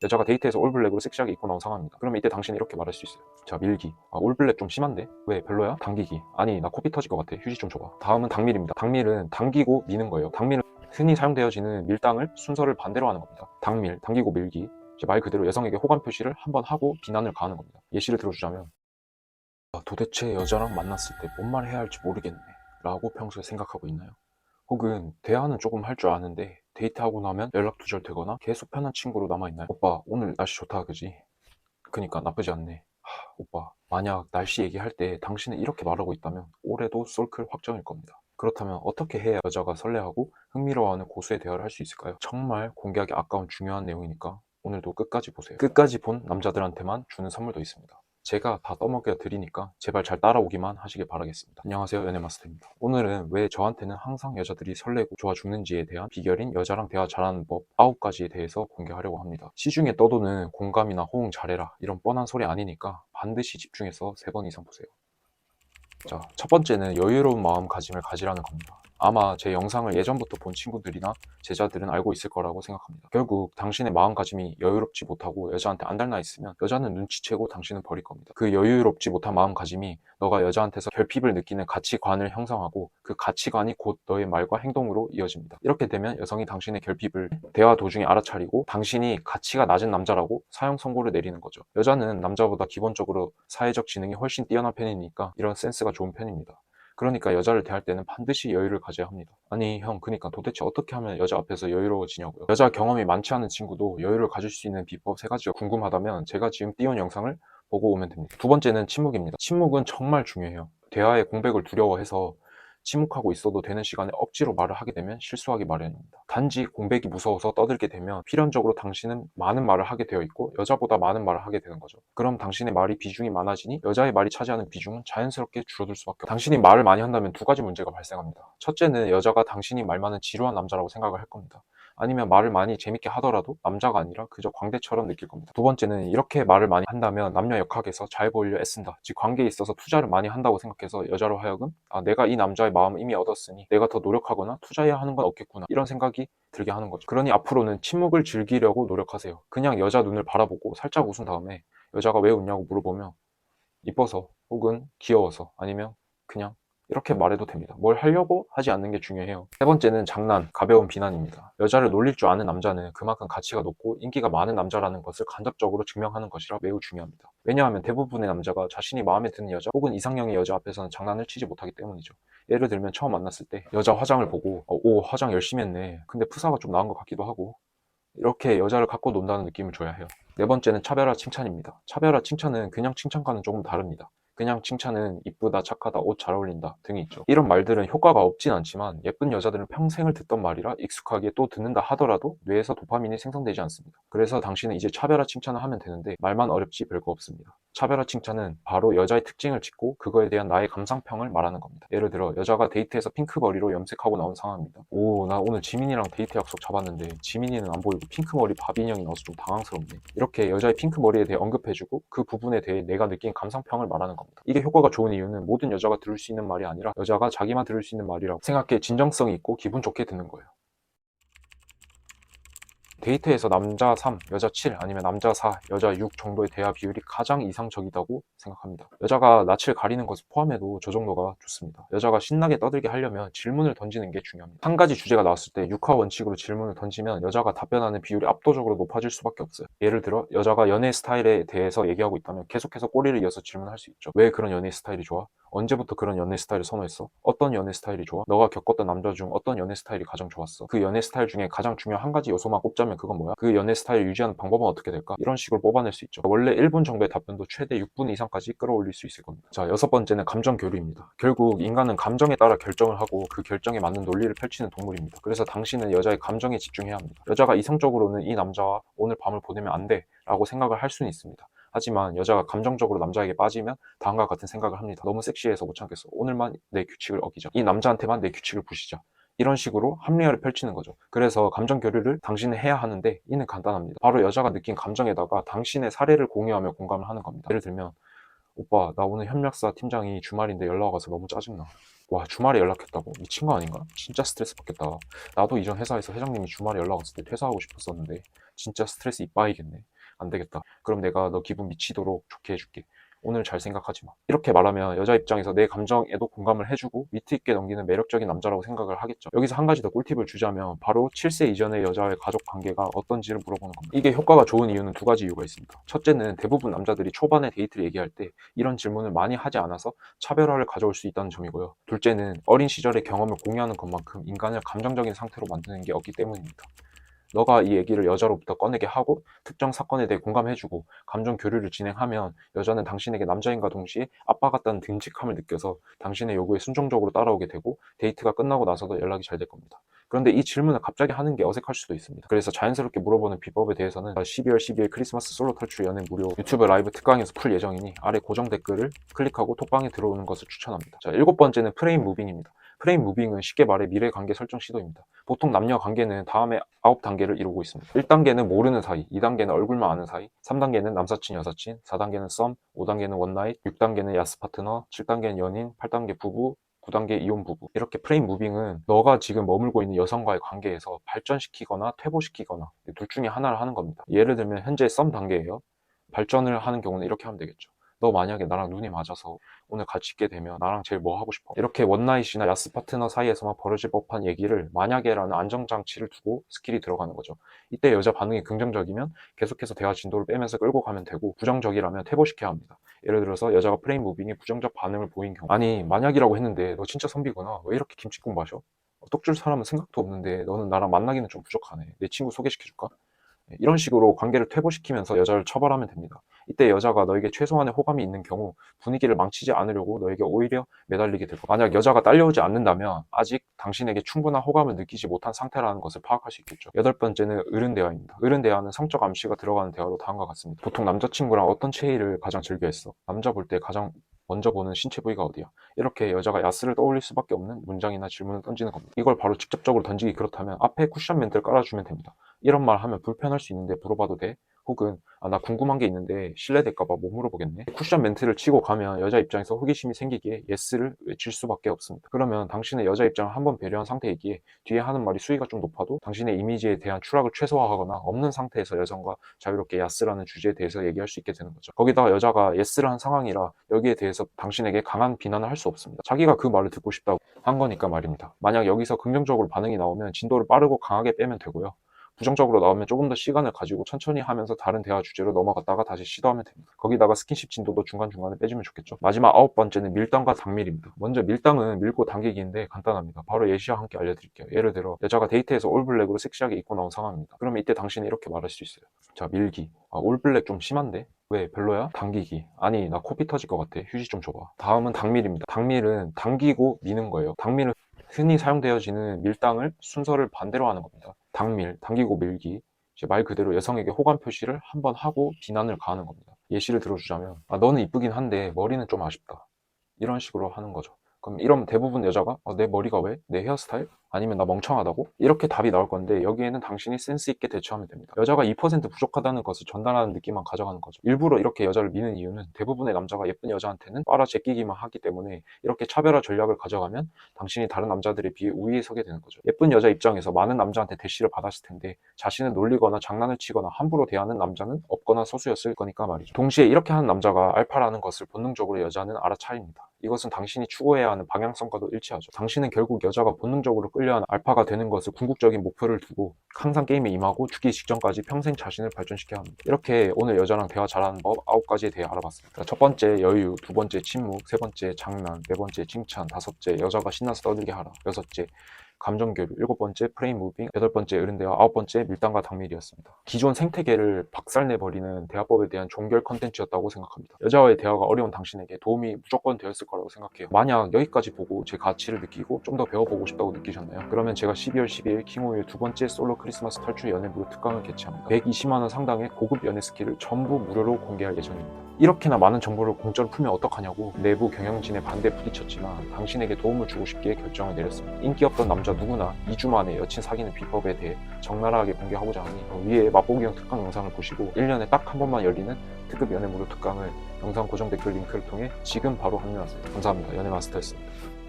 여자가 데이트에서 올블랙으로 섹시하게 입고 나온 상황입니다. 그러면 이때 당신은 이렇게 말할 수 있어요. 자, 밀기. 올블랙 좀 심한데? 왜 별로야? 당기기. 아니, 나 코피 터질 것 같아. 휴지 좀 줘봐. 다음은 당밀입니다. 당밀은 당기고 미는 거예요. 당밀은 흔히 사용되어지는 밀당을 순서를 반대로 하는 겁니다. 당밀, 당기고 밀기. 이제 말 그대로 여성에게 호감 표시를 한번 하고 비난을 가하는 겁니다. 예시를 들어주자면, 도대체 여자랑 만났을 때 뭔 말 해야 할지 모르겠네 라고 평소에 생각하고 있나요? 혹은 대화는 조금 할 줄 아는데 데이트하고 나면 연락 두절되거나 계속 편한 친구로 남아있나요? 오빠 오늘 날씨 좋다 그지? 그니까 나쁘지 않네. 오빠 만약 날씨 얘기할 때 당신은 이렇게 말하고 있다면 올해도 솔클 확정일 겁니다. 그렇다면 어떻게 해야 여자가 설레하고 흥미로워하는 고수의 대화를 할 수 있을까요? 정말 공개하기 아까운 중요한 내용이니까 오늘도 끝까지 보세요. 끝까지 본 남자들한테만 주는 선물도 있습니다. 제가 다 떠먹여 드리니까 제발 잘 따라오기만 하시길 바라겠습니다. 안녕하세요, 연애마스터입니다. 오늘은 왜 저한테는 항상 여자들이 설레고 좋아 죽는지에 대한 비결인 여자랑 대화 잘하는 법 9가지에 대해서 공개하려고 합니다. 시중에 떠도는 공감이나 호응 잘해라 이런 뻔한 소리 아니니까 반드시 집중해서 3번 이상 보세요. 자, 첫 번째는 여유로운 마음가짐을 가지라는 겁니다. 아마 제 영상을 예전부터 본 친구들이나 제자들은 알고 있을 거라고 생각합니다. 결국 당신의 마음가짐이 여유롭지 못하고 여자한테 안 닮아 있으면 여자는 눈치채고 당신은 버릴 겁니다. 그 여유롭지 못한 마음가짐이 너가 여자한테서 결핍을 느끼는 가치관을 형성하고 그 가치관이 곧 너의 말과 행동으로 이어집니다. 이렇게 되면 여성이 당신의 결핍을 대화 도중에 알아차리고 당신이 가치가 낮은 남자라고 사형 선고를 내리는 거죠. 여자는 남자보다 기본적으로 사회적 지능이 훨씬 뛰어난 편이니까 이런 센스가 좋은 편입니다. 그러니까 여자를 대할 때는 반드시 여유를 가져야 합니다. 아니 형, 그러니까 도대체 어떻게 하면 여자 앞에서 여유로워지냐고요. 여자 경험이 많지 않은 친구도 여유를 가질 수 있는 비법 3가지가 궁금하다면 제가 지금 띄운 영상을 보고 오면 됩니다. 두 번째는 침묵입니다. 침묵은 정말 중요해요. 대화의 공백을 두려워해서 침묵하고 있어도 되는 시간에 억지로 말을 하게 되면 실수하기 마련입니다. 단지 공백이 무서워서 떠들게 되면 필연적으로 당신은 많은 말을 하게 되어 있고 여자보다 많은 말을 하게 되는 거죠. 그럼 당신의 말이 비중이 많아지니 여자의 말이 차지하는 비중은 자연스럽게 줄어들 수밖에 없어요. 당신이 말을 많이 한다면 2가지 문제가 발생합니다. 첫째는 여자가 당신이 말 많은 지루한 남자라고 생각을 할 겁니다. 아니면 말을 많이 재밌게 하더라도 남자가 아니라 그저 광대처럼 느낄 겁니다. 두 번째는 이렇게 말을 많이 한다면 남녀 역학에서 잘 보이려 애쓴다, 즉 관계에 있어서 투자를 많이 한다고 생각해서 여자로 하여금 내가 이 남자의 마음을 이미 얻었으니 내가 더 노력하거나 투자해야 하는 건 없겠구나 이런 생각이 들게 하는 거죠. 그러니 앞으로는 침묵을 즐기려고 노력하세요. 그냥 여자 눈을 바라보고 살짝 웃은 다음에 여자가 왜 웃냐고 물어보면 이뻐서 혹은 귀여워서 아니면 그냥 이렇게 말해도 됩니다. 뭘 하려고 하지 않는 게 중요해요. 3번째는 장난, 가벼운 비난입니다. 여자를 놀릴 줄 아는 남자는 그만큼 가치가 높고 인기가 많은 남자라는 것을 간접적으로 증명하는 것이라 매우 중요합니다. 왜냐하면 대부분의 남자가 자신이 마음에 드는 여자 혹은 이상형의 여자 앞에서는 장난을 치지 못하기 때문이죠. 예를 들면 처음 만났을 때 여자 화장을 보고 오 화장 열심히 했네, 근데 푸사가 좀 나은 것 같기도 하고, 이렇게 여자를 갖고 논다는 느낌을 줘야 해요. 4번째는 차별화 칭찬입니다. 차별화 칭찬은 그냥 칭찬과는 조금 다릅니다. 그냥 칭찬은 이쁘다, 착하다, 옷 잘 어울린다 등이 있죠. 이런 말들은 효과가 없진 않지만 예쁜 여자들은 평생을 듣던 말이라 익숙하게 또 듣는다 하더라도 뇌에서 도파민이 생성되지 않습니다. 그래서 당신은 이제 차별화 칭찬을 하면 되는데 말만 어렵지 별거 없습니다. 차별화 칭찬은 바로 여자의 특징을 짚고 그거에 대한 나의 감상평을 말하는 겁니다. 예를 들어 여자가 데이트에서 핑크머리로 염색하고 나온 상황입니다. 오, 나 오늘 지민이랑 데이트 약속 잡았는데 지민이는 안 보이고 핑크머리 바비인형이 나와서 좀 당황스럽네. 이렇게 여자의 핑크머리에 대해 언급해주고 그 부분에 대해 내가 느낀 감상평을 말하는 겁니다. 이게 효과가 좋은 이유는 모든 여자가 들을 수 있는 말이 아니라 여자가 자기만 들을 수 있는 말이라고 생각해 진정성이 있고 기분 좋게 듣는 거예요. 데이트에서 남자 3, 여자 7 아니면 남자 4, 여자 6 정도의 대화 비율이 가장 이상적이라고 생각합니다. 여자가 낯을 가리는 것을 포함해도 저 정도가 좋습니다. 여자가 신나게 떠들게 하려면 질문을 던지는 게 중요합니다. 한 가지 주제가 나왔을 때 6화 원칙으로 질문을 던지면 여자가 답변하는 비율이 압도적으로 높아질 수밖에 없어요. 예를 들어 여자가 연애 스타일에 대해서 얘기하고 있다면 계속해서 꼬리를 이어서 질문할 수 있죠. 왜 그런 연애 스타일이 좋아? 언제부터 그런 연애 스타일을 선호했어? 어떤 연애 스타일이 좋아? 너가 겪었던 남자 중 어떤 연애 스타일이 가장 좋았어? 그 연애 스타일 중에 가장 중요한 한 가지 요소만 꼽자면 그건 뭐야? 그 연애 스타일을 유지하는 방법은 어떻게 될까? 이런 식으로 뽑아낼 수 있죠. 원래 1분 정도의 답변도 최대 6분 이상까지 끌어올릴 수 있을 겁니다. 자, 6번째는 감정 교류입니다. 결국 인간은 감정에 따라 결정을 하고 그 결정에 맞는 논리를 펼치는 동물입니다. 그래서 당신은 여자의 감정에 집중해야 합니다. 여자가 이성적으로는 이 남자와 오늘 밤을 보내면 안 돼 라고 생각을 할 수는 있습니다. 하지만 여자가 감정적으로 남자에게 빠지면 다음과 같은 생각을 합니다. 너무 섹시해서 못 참겠어. 오늘만 내 규칙을 어기자. 이 남자한테만 내 규칙을 부시자. 이런 식으로 합리화를 펼치는 거죠. 그래서 감정 교류를 당신은 해야 하는데 이는 간단합니다. 바로 여자가 느낀 감정에다가 당신의 사례를 공유하며 공감을 하는 겁니다. 예를 들면 오빠 나 오늘 협력사 팀장이 주말인데 연락 와서 너무 짜증나. 와, 주말에 연락했다고? 미친 거 아닌가? 진짜 스트레스 받겠다. 나도 이전 회사에서 회장님이 주말에 연락 왔을 때 퇴사하고 싶었었는데 진짜 스트레스 이빠이겠네. 안 되겠다. 그럼 내가 너 기분 미치도록 좋게 해줄게. 오늘 잘 생각하지 마. 이렇게 말하면 여자 입장에서 내 감정에도 공감을 해주고 위트 있게 넘기는 매력적인 남자라고 생각을 하겠죠. 여기서 한 가지 더 꿀팁을 주자면 바로 7세 이전의 여자와의 가족 관계가 어떤지를 물어보는 겁니다. 이게 효과가 좋은 이유는 두 가지 이유가 있습니다. 첫째는 대부분 남자들이 초반에 데이트를 얘기할 때 이런 질문을 많이 하지 않아서 차별화를 가져올 수 있다는 점이고요. 둘째는 어린 시절의 경험을 공유하는 것만큼 인간을 감정적인 상태로 만드는 게 없기 때문입니다. 너가 이 얘기를 여자로부터 꺼내게 하고 특정 사건에 대해 공감해주고 감정 교류를 진행하면 여자는 당신에게 남자인과 동시에 아빠 같다는 듬직함을 느껴서 당신의 요구에 순종적으로 따라오게 되고 데이트가 끝나고 나서도 연락이 잘 될 겁니다. 그런데 이 질문을 갑자기 하는 게 어색할 수도 있습니다. 그래서 자연스럽게 물어보는 비법에 대해서는 12월 12일 크리스마스 솔로 탈출 연애 무료 유튜브 라이브 특강에서 풀 예정이니 아래 고정 댓글을 클릭하고 톡방에 들어오는 것을 추천합니다. 자, 7번째는 프레임 무빙입니다. 프레임 무빙은 쉽게 말해 미래 관계 설정 시도입니다. 보통 남녀 관계는 다음에 9단계를 이루고 있습니다. 1단계는 모르는 사이, 2단계는 얼굴만 아는 사이, 3단계는 남사친, 여사친, 4단계는 썸, 5단계는 원나잇, 6단계는 야스 파트너, 7단계는 연인, 8단계 부부, 9단계 이혼 부부. 이렇게 프레임 무빙은 너가 지금 머물고 있는 여성과의 관계에서 발전시키거나 퇴보시키거나 둘 중에 하나를 하는 겁니다. 예를 들면 현재 썸 단계예요. 발전을 하는 경우는 이렇게 하면 되겠죠. 너 만약에 나랑 눈이 맞아서 오늘 같이 있게 되면 나랑 제일 뭐 하고 싶어? 이렇게 원나잇이나 야스 파트너 사이에서만 벌어질 법한 얘기를 만약에라는 안정장치를 두고 스킬이 들어가는 거죠. 이때 여자 반응이 긍정적이면 계속해서 대화 진도를 빼면서 끌고 가면 되고 부정적이라면 퇴보시켜야 합니다. 예를 들어서 여자가 프레임 무빙에 부정적 반응을 보인 경우 아니 만약이라고 했는데 너 진짜 선비구나. 왜 이렇게 김치국 마셔? 떡줄 사람은 생각도 없는데 너는 나랑 만나기는 좀 부족하네. 내 친구 소개시켜줄까? 이런 식으로 관계를 퇴보시키면서 여자를 처벌하면 됩니다. 이때 여자가 너에게 최소한의 호감이 있는 경우 분위기를 망치지 않으려고 너에게 오히려 매달리게 될 거고 만약 여자가 딸려오지 않는다면 아직 당신에게 충분한 호감을 느끼지 못한 상태라는 것을 파악할 수 있겠죠. 8번째는 어른 대화입니다. 어른 대화는 성적 암시가 들어가는 대화로 다음과 같습니다. 보통 남자친구랑 어떤 체위를 가장 즐겨 했어? 남자 볼 때 가장 먼저 보는 신체 부위가 어디야? 이렇게 여자가 야스를 떠올릴 수밖에 없는 문장이나 질문을 던지는 겁니다. 이걸 바로 직접적으로 던지기 그렇다면 앞에 쿠션 멘트를 깔아주면 됩니다. 이런 말 하면 불편할 수 있는데 물어봐도 돼? 혹은 나 궁금한 게 있는데 실례될까봐 못 물어보겠네. 쿠션 멘트를 치고 가면 여자 입장에서 호기심이 생기기에 예스를 외칠 수밖에 없습니다. 그러면 당신의 여자 입장을 한번 배려한 상태이기에 뒤에 하는 말이 수위가 좀 높아도 당신의 이미지에 대한 추락을 최소화하거나 없는 상태에서 여성과 자유롭게 야스라는 주제에 대해서 얘기할 수 있게 되는 거죠. 거기다가 여자가 예스를 한 상황이라 여기에 대해서 당신에게 강한 비난을 할 수 없습니다. 자기가 그 말을 듣고 싶다고 한 거니까 말입니다. 만약 여기서 긍정적으로 반응이 나오면 진도를 빠르고 강하게 빼면 되고요. 부정적으로 나오면 조금 더 시간을 가지고 천천히 하면서 다른 대화 주제로 넘어갔다가 다시 시도하면 됩니다. 거기다가 스킨십 진도도 중간중간에 빼주면 좋겠죠. 마지막 9번째는 밀당과 당밀입니다. 먼저 밀당은 밀고 당기기인데 간단합니다. 바로 예시와 함께 알려드릴게요. 예를 들어 여자가 데이트에서 올블랙으로 섹시하게 입고 나온 상황입니다. 그러면 이때 당신이 이렇게 말할 수 있어요. 자, 밀기. 올블랙 좀 심한데? 왜 별로야? 당기기. 아니 나 코피 터질 것 같아. 휴지 좀 줘봐. 다음은 당밀입니다. 당밀은 당기고 미는 거예요. 당밀은 흔히 사용되어지는 밀당을 순서를 반대로 하는 겁니다. 당밀, 당기고 밀기. 이제 말 그대로 여성에게 호감 표시를 한번 하고 비난을 가하는 겁니다. 예시를 들어주자면 너는 이쁘긴 한데 머리는 좀 아쉽다. 이런 식으로 하는 거죠. 그럼 이러면 대부분 여자가 내 머리가 왜? 내 헤어스타일? 아니면 나 멍청하다고? 이렇게 답이 나올 건데 여기에는 당신이 센스 있게 대처하면 됩니다. 여자가 2% 부족하다는 것을 전달하는 느낌만 가져가는 거죠. 일부러 이렇게 여자를 미는 이유는 대부분의 남자가 예쁜 여자한테는 빨아 제끼기만 하기 때문에 이렇게 차별화 전략을 가져가면 당신이 다른 남자들에 비해 우위에 서게 되는 거죠. 예쁜 여자 입장에서 많은 남자한테 대시를 받았을 텐데 자신을 놀리거나 장난을 치거나 함부로 대하는 남자는 없거나 소수였을 거니까 말이죠. 동시에 이렇게 하는 남자가 알파라는 것을 본능적으로 여자는 알아차립니다. 이것은 당신이 추구해야 하는 방향성과도 일치하죠. 당신은 결국 여자가 본능적으로 끌려하는 알파가 되는 것을 궁극적인 목표를 두고 항상 게임에 임하고 죽기 직전까지 평생 자신을 발전시켜야 합니다. 이렇게 오늘 여자랑 대화 잘하는 법 9가지에 대해 알아봤습니다. 첫 번째 여유, 두 번째 침묵, 세 번째 장난, 네 번째 칭찬, 다섯째 여자가 신나서 떠들게 하라, 여섯째 감정교류, 7번째 프레임 무빙, 8번째 어른대화, 9번째 밀당과 당밀이었습니다. 기존 생태계를 박살내버리는 대화법에 대한 종결 컨텐츠였다고 생각합니다. 여자와의 대화가 어려운 당신에게 도움이 무조건 되었을 거라고 생각해요. 만약 여기까지 보고 제 가치를 느끼고 좀 더 배워보고 싶다고 느끼셨나요? 그러면 제가 12월 12일 킹오유의 두 번째 솔로 크리스마스 탈출 연애 무료 특강을 개최합니다. 120만원 상당의 고급 연애 스킬을 전부 무료로 공개할 예정입니다. 이렇게나 많은 정보를 공짜로 풀면 어떡하냐고 내부 경영진의 반대에 부딪혔지만 당신에게 도움을 주고 싶기에 결정을 내렸습니다. 인기 없던 남자 누구나 2주 만에 여친 사귀는 비법에 대해 적나라하게 공개하고자 하니 위에 맛보기용 특강 영상을 보시고 1년에 딱 한 번만 열리는 특급 연애 무료 특강을 영상 고정 댓글 링크를 통해 지금 바로 합류하세요. 감사합니다. 연애 마스터였습니다.